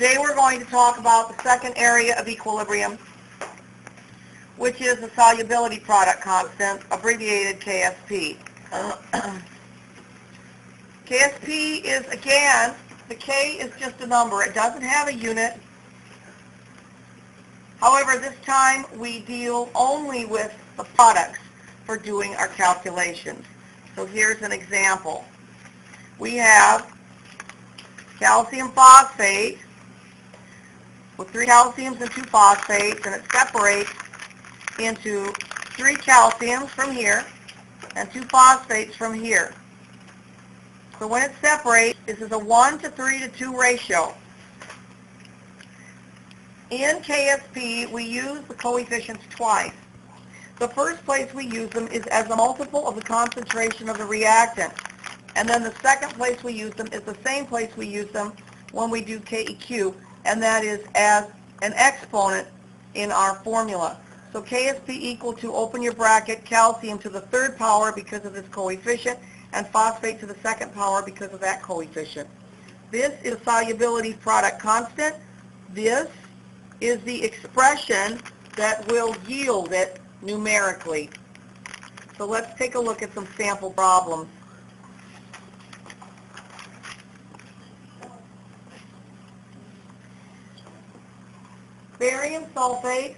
Today we're going to talk about the second area of equilibrium, which is the solubility product constant, abbreviated KSP. KSP is, again, the K is just a number. It doesn't have a unit. However, this time we deal only with the products for doing our calculations. So here's an example. We have calcium phosphate with 3 calciums and 2 phosphates, and it separates into 3 calciums from here and 2 phosphates from here. So when it separates, this is a 1 to 3 to 2 ratio. In KSP, we use the coefficients twice. The first place we use them is as a multiple of the concentration of the reactant. And then the second place we use them is the same place we use them when we do KEQ, and that is as an exponent in our formula. So KSP equal to, open your bracket, calcium to the 3rd power because of this coefficient, and phosphate to the 2nd power because of that coefficient. This is solubility product constant. This is the expression that will yield it numerically. So let's take a look at some sample problems. Barium sulfate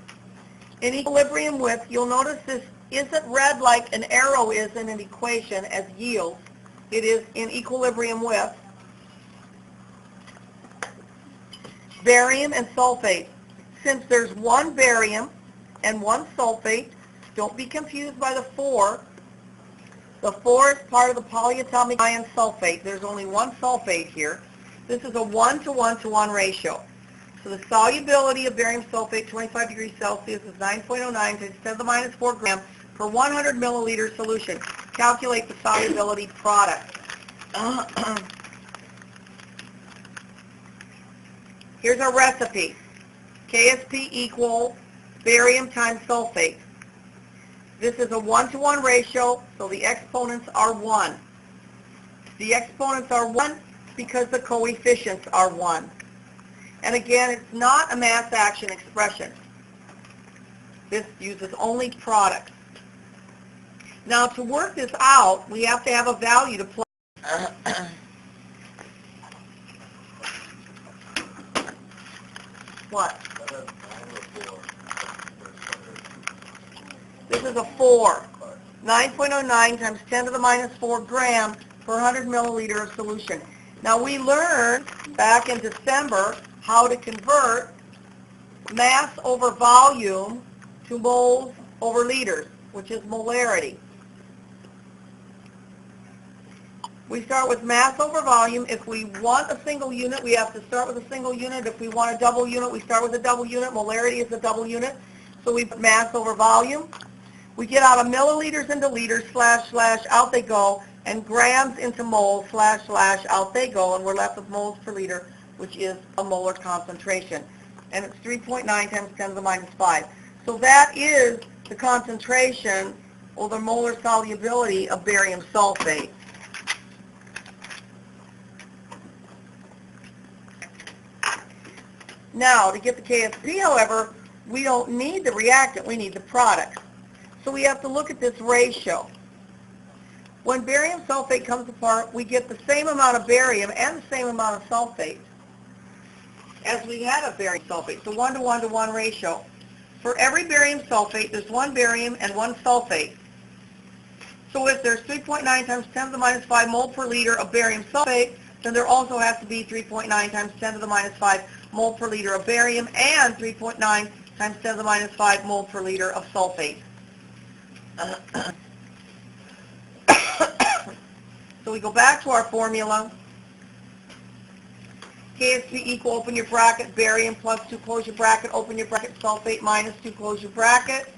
in equilibrium with, you'll notice this isn't read like an arrow is in an equation as yield. It is in equilibrium with barium and sulfate. Since there's 1 barium and 1 sulfate, don't be confused by the 4. The 4 is part of the polyatomic ion sulfate. There's only 1 sulfate here. This is a 1 to 1 to 1 ratio. So the solubility of barium sulfate, 25 degrees Celsius, is 9.09 times 10 to the minus 4 gram per 100 milliliter solution. Calculate the solubility product. Here's our recipe. KSP equals barium times sulfate. This is a 1 to 1 ratio, so the exponents are 1. The exponents are 1 because the coefficients are 1. And again, it's not a mass action expression. This uses only products. Now, to work this out, we have to have a value to plug. What? This is a 4. 9.09 times 10 to the minus 4 gram per 100 milliliter of solution. Now, we learned back in December how to convert mass over volume to moles over liters, which is molarity. We start with mass over volume. If we want a single unit, we have to start with a single unit. If we want a double unit, we start with a double unit. Molarity is a double unit. So we put mass over volume. We get out of milliliters into liters, slash, out they go, and grams into moles, slash, out they go, and we're left with moles per liter, which is a molar concentration. And it's 3.9 times 10 to the minus 5. So that is the concentration, or the molar solubility of barium sulfate. Now, to get the KSP, however, we don't need the reactant, we need the product. So we have to look at this ratio. When barium sulfate comes apart, we get the same amount of barium and the same amount of sulfate as we had of barium sulfate. So 1 to 1 to 1 ratio. For every barium sulfate, there's 1 barium and 1 sulfate. So if there's 3.9 times 10 to the minus 5 mole per liter of barium sulfate, then there also has to be 3.9 times 10 to the minus 5 mole per liter of barium and 3.9 times 10 to the minus 5 mole per liter of sulfate. So we go back to our formula. KSP equal, open your bracket, barium plus 2, close your bracket, open your bracket, sulfate minus 2, close your bracket.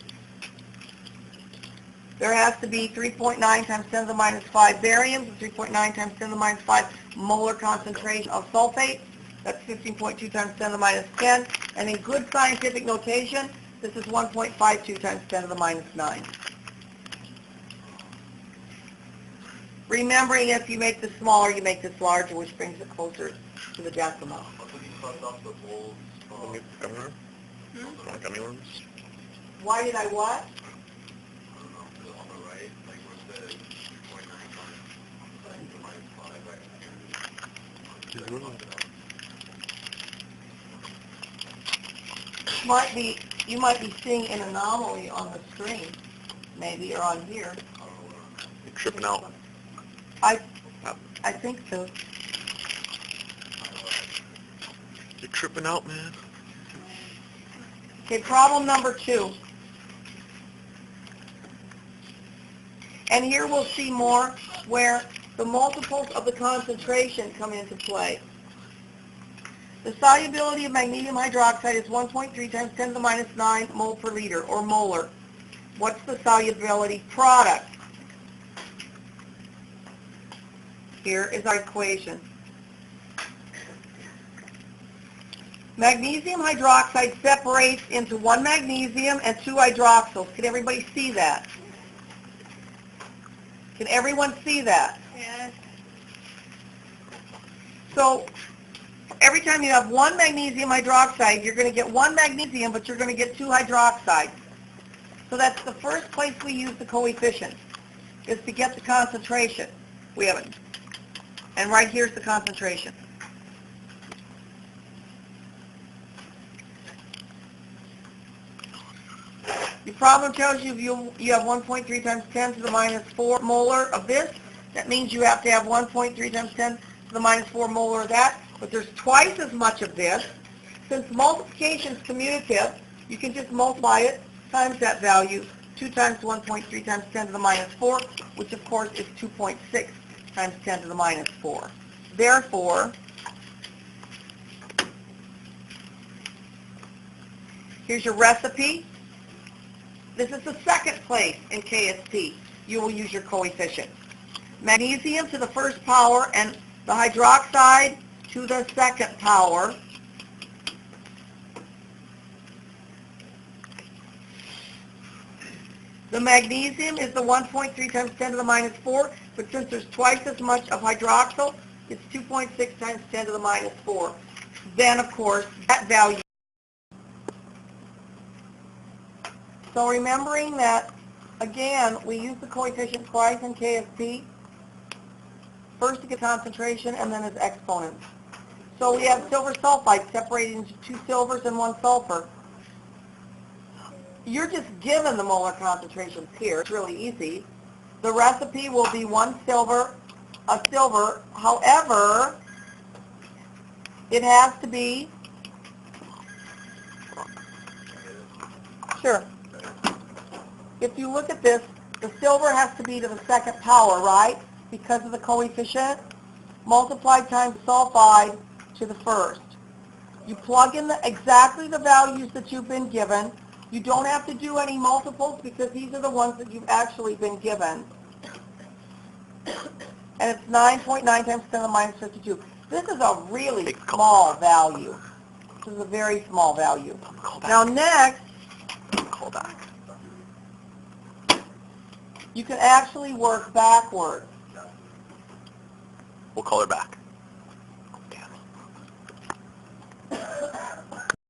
There has to be 3.9 times 10 to the minus 5 barium, 3.9 times 10 to the minus 5 molar concentration of sulfate. That's 15.2 times 10 to the minus 10. And in good scientific notation, this is 1.52 times 10 to the minus 9. Remembering if you make this smaller, you make this larger, which brings it closer to the decimal. Gummy worms? Want gummy worms? Why did I what? You might be seeing an anomaly on the screen, maybe, or on here. You're tripping out. I think so. You're tripping out, man. Okay, problem number 2. And here we'll see more where the multiples of the concentration come into play. The solubility of magnesium hydroxide is 1.3 times 10 to the minus 9 mole per liter, or molar. What's the solubility product? Here is our equation. Magnesium hydroxide separates into 1 magnesium and 2 hydroxyls. Can everybody see that? Can everyone see that? Yes. So every time you have 1 magnesium hydroxide, you're going to get 1 magnesium, but you're going to get 2 hydroxides. So that's the first place we use the coefficient, is to get the concentration. We have it. And right here's the concentration. Your problem tells you you have 1.3 times 10 to the minus 4 molar of this. That means you have to have 1.3 times 10 to the minus 4 molar of that. But there's twice as much of this. Since multiplication is commutative, you can just multiply it times that value. 2 times 1.3 times 10 to the minus 4, which of course is 2.6 times 10 to the minus 4. Therefore, here's your recipe. This is the second place in KSP. You will use your coefficient. Magnesium to the first power and the hydroxide to the second power. The magnesium is the 1.3 times 10 to the minus 4, but since there's twice as much of hydroxyl, it's 2.6 times 10 to the minus 4. Then, of course, that value. So remembering that, again, we use the coefficient twice in KSP, first to get concentration and then as exponents. So we have silver sulfide separated into 2 silvers and 1 sulfur. You're just given the molar concentrations here. It's really easy. The recipe will be 1 silver, a silver. However, it has to be, sure. If you look at this, the silver has to be to the second power, right? Because of the coefficient, multiplied times sulfide to the first. You plug in exactly the values that you've been given. You don't have to do any multiples because these are the ones that you've actually been given. And it's 9.9 times 10 to the minus 52. This is a really small value. This is a very small value. Now next, Call back. you can actually work backwards. We'll call her back.